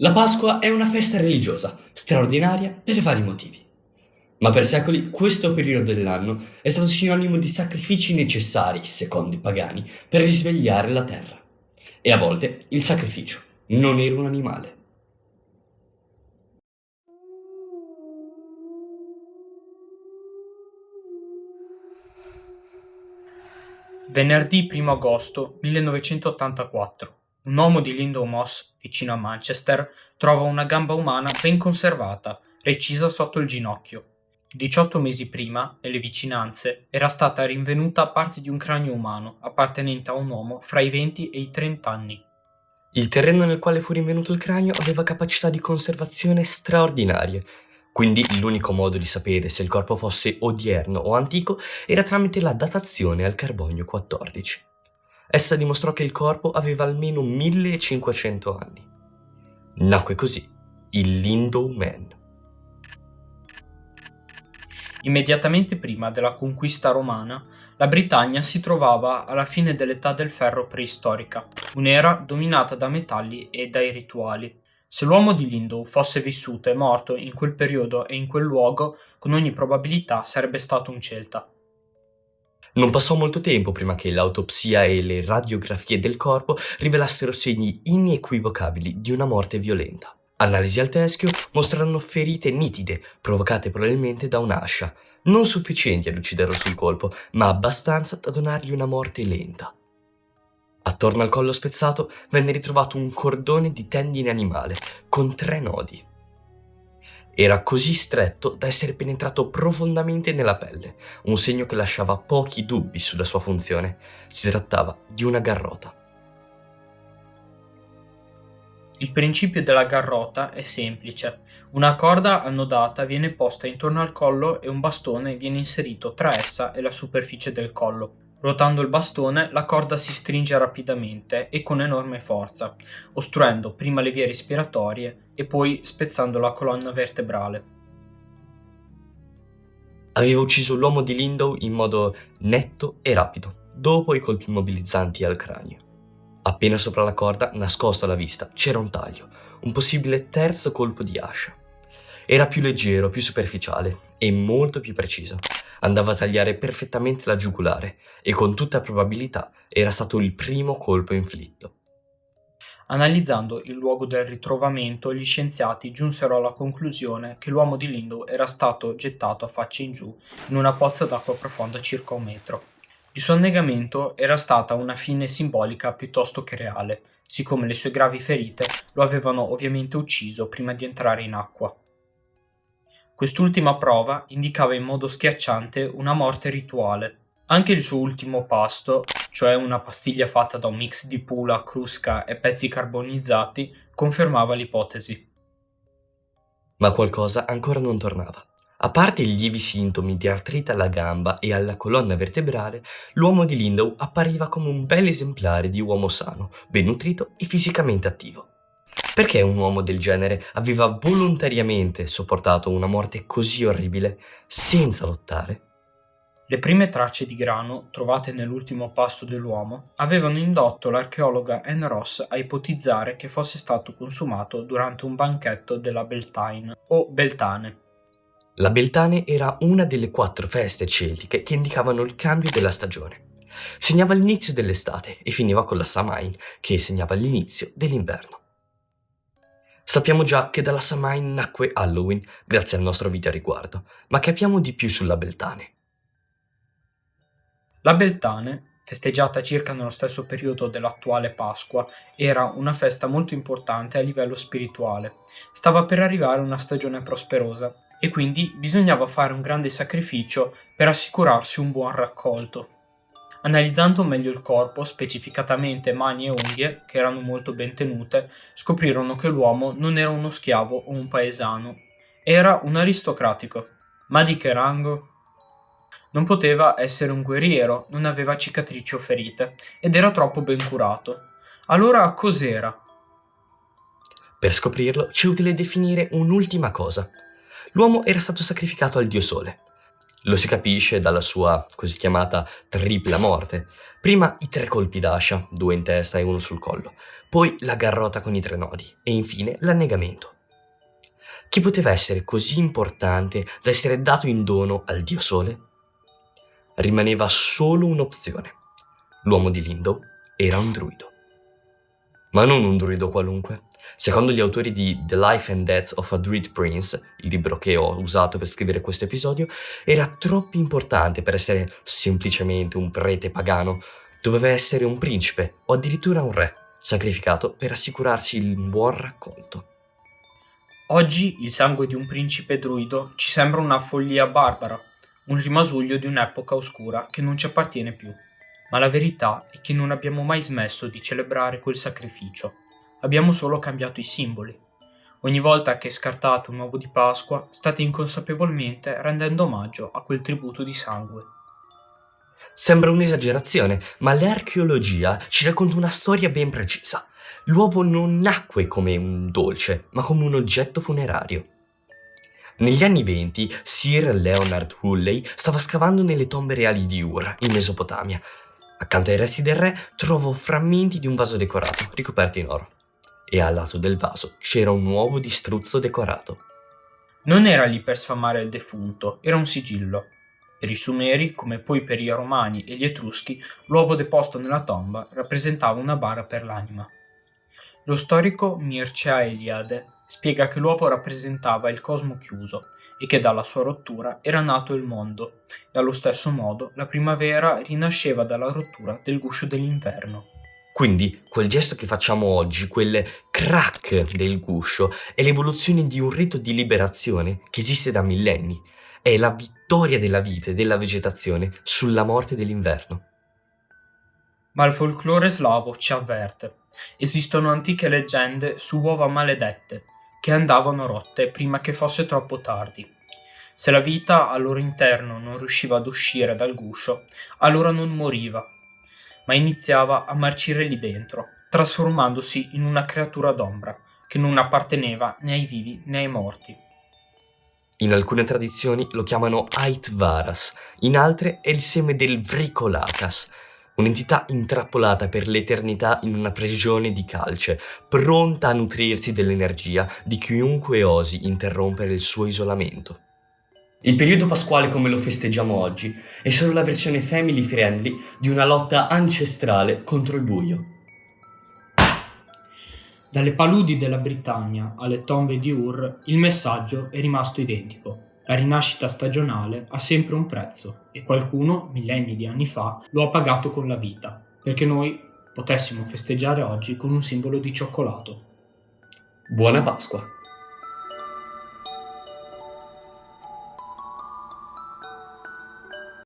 La Pasqua è una festa religiosa, straordinaria per vari motivi. Ma per secoli questo periodo dell'anno è stato sinonimo di sacrifici necessari, secondo i pagani, per risvegliare la terra. E a volte il sacrificio non era un animale. Venerdì 1 agosto 1984, un uomo di Lindow Moss, vicino a Manchester, trova una gamba umana ben conservata, recisa sotto il ginocchio. 18 mesi prima, nelle vicinanze, era stata rinvenuta parte di un cranio umano appartenente a un uomo fra i 20 e i 30 anni. Il terreno nel quale fu rinvenuto il cranio aveva capacità di conservazione straordinarie, quindi l'unico modo di sapere se il corpo fosse odierno o antico era tramite la datazione al carbonio 14. Essa dimostrò che il corpo aveva almeno 1500 anni. Nacque così il Lindow Man. Immediatamente prima della conquista romana, la Britannia si trovava alla fine dell'età del ferro preistorica, un'era dominata da metalli e dai rituali. Se l'uomo di Lindow fosse vissuto e morto in quel periodo e in quel luogo, con ogni probabilità sarebbe stato un celta. Non passò molto tempo prima che l'autopsia e le radiografie del corpo rivelassero segni inequivocabili di una morte violenta. Analisi al teschio mostrarono ferite nitide, provocate probabilmente da un'ascia, non sufficienti ad ucciderlo sul colpo, ma abbastanza da donargli una morte lenta. Attorno al collo spezzato venne ritrovato un cordone di tendine animale, con 3 nodi. Era così stretto da essere penetrato profondamente nella pelle, un segno che lasciava pochi dubbi sulla sua funzione. Si trattava di una garrota. Il principio della garrota è semplice. Una corda annodata viene posta intorno al collo e un bastone viene inserito tra essa e la superficie del collo. Ruotando il bastone, la corda si stringe rapidamente e con enorme forza, ostruendo prima le vie respiratorie e poi spezzando la colonna vertebrale. Aveva ucciso l'uomo di Lindow in modo netto e rapido, dopo i colpi immobilizzanti al cranio. Appena sopra la corda, nascosto alla vista, c'era un taglio, un possibile terzo colpo di ascia. Era più leggero, più superficiale e molto più preciso. Andava a tagliare perfettamente la giugulare e con tutta probabilità era stato il primo colpo inflitto. Analizzando il luogo del ritrovamento, gli scienziati giunsero alla conclusione che l'uomo di Lindow era stato gettato a faccia in giù in una pozza d'acqua profonda circa 1 metro. Il suo annegamento era stata una fine simbolica piuttosto che reale, siccome le sue gravi ferite lo avevano ovviamente ucciso prima di entrare in acqua. Quest'ultima prova indicava in modo schiacciante una morte rituale. Anche il suo ultimo pasto, cioè una pastiglia fatta da un mix di pula, crusca e pezzi carbonizzati, confermava l'ipotesi. Ma qualcosa ancora non tornava. A parte i lievi sintomi di artrite alla gamba e alla colonna vertebrale, l'uomo di Lindow appariva come un bel esemplare di uomo sano, ben nutrito e fisicamente attivo. Perché un uomo del genere aveva volontariamente sopportato una morte così orribile senza lottare? Le prime tracce di grano, trovate nell'ultimo pasto dell'uomo, avevano indotto l'archeologa Anne Ross a ipotizzare che fosse stato consumato durante un banchetto della Beltane o Beltane. La Beltane era una delle 4 feste celtiche che indicavano il cambio della stagione. Segnava l'inizio dell'estate e finiva con la Samhain, che segnava l'inizio dell'inverno. Sappiamo già che dalla Samhain nacque Halloween, grazie al nostro video a riguardo, ma capiamo di più sulla Beltane. La Beltane, festeggiata circa nello stesso periodo dell'attuale Pasqua, era una festa molto importante a livello spirituale. Stava per arrivare una stagione prosperosa e quindi bisognava fare un grande sacrificio per assicurarsi un buon raccolto. Analizzando meglio il corpo, specificatamente mani e unghie, che erano molto ben tenute, scoprirono che l'uomo non era uno schiavo o un paesano, era un aristocratico. Ma di che rango? Non poteva essere un guerriero, non aveva cicatrici o ferite, ed era troppo ben curato. Allora cos'era? Per scoprirlo, ci è utile definire un'ultima cosa. L'uomo era stato sacrificato al dio Sole. Lo si capisce dalla sua così chiamata tripla morte. Prima i 3 colpi d'ascia, 2 in testa e 1 sul collo, poi la garrotta con i 3 nodi e infine l'annegamento. Chi poteva essere così importante da essere dato in dono al dio Sole? Rimaneva solo un'opzione. L'uomo di Lindau era un druido. Ma non un druido qualunque. Secondo gli autori di The Life and Death of a Druid Prince, il libro che ho usato per scrivere questo episodio, era troppo importante per essere semplicemente un prete pagano. Doveva essere un principe o addirittura un re, sacrificato per assicurarsi il buon raccolto. Oggi il sangue di un principe druido ci sembra una follia barbara, un rimasuglio di un'epoca oscura che non ci appartiene più. Ma la verità è che non abbiamo mai smesso di celebrare quel sacrificio. Abbiamo solo cambiato i simboli. Ogni volta che scartate un uovo di Pasqua, state inconsapevolmente rendendo omaggio a quel tributo di sangue. Sembra un'esagerazione, ma l'archeologia ci racconta una storia ben precisa. L'uovo non nacque come un dolce, ma come un oggetto funerario. Negli anni '20, Sir Leonard Woolley stava scavando nelle tombe reali di Ur, in Mesopotamia. Accanto ai resti del re trovò frammenti di un vaso decorato, ricoperto in oro. E al lato del vaso c'era un uovo di struzzo decorato. Non era lì per sfamare il defunto, era un sigillo. Per i Sumeri, come poi per i Romani e gli Etruschi, l'uovo deposto nella tomba rappresentava una bara per l'anima. Lo storico Mircea Eliade spiega che l'uovo rappresentava il cosmo chiuso e che dalla sua rottura era nato il mondo, e allo stesso modo la primavera rinasceva dalla rottura del guscio dell'inverno. Quindi quel gesto che facciamo oggi, quel crack del guscio, è l'evoluzione di un rito di liberazione che esiste da millenni. È la vittoria della vita e della vegetazione sulla morte dell'inverno. Ma il folklore slavo ci avverte. Esistono antiche leggende su uova maledette che andavano rotte prima che fosse troppo tardi. Se la vita al loro interno non riusciva ad uscire dal guscio, allora non moriva, ma iniziava a marcire lì dentro, trasformandosi in una creatura d'ombra che non apparteneva né ai vivi né ai morti. In alcune tradizioni lo chiamano Aitvaras, in altre è il seme del Vricolatas, un'entità intrappolata per l'eternità in una prigione di calce, pronta a nutrirsi dell'energia di chiunque osi interrompere il suo isolamento. Il periodo pasquale come lo festeggiamo oggi è solo la versione family friendly di una lotta ancestrale contro il buio. Dalle paludi della Britannia alle tombe di Ur, il messaggio è rimasto identico. La rinascita stagionale ha sempre un prezzo e qualcuno, millenni di anni fa, lo ha pagato con la vita, perché noi potessimo festeggiare oggi con un simbolo di cioccolato. Buona Pasqua!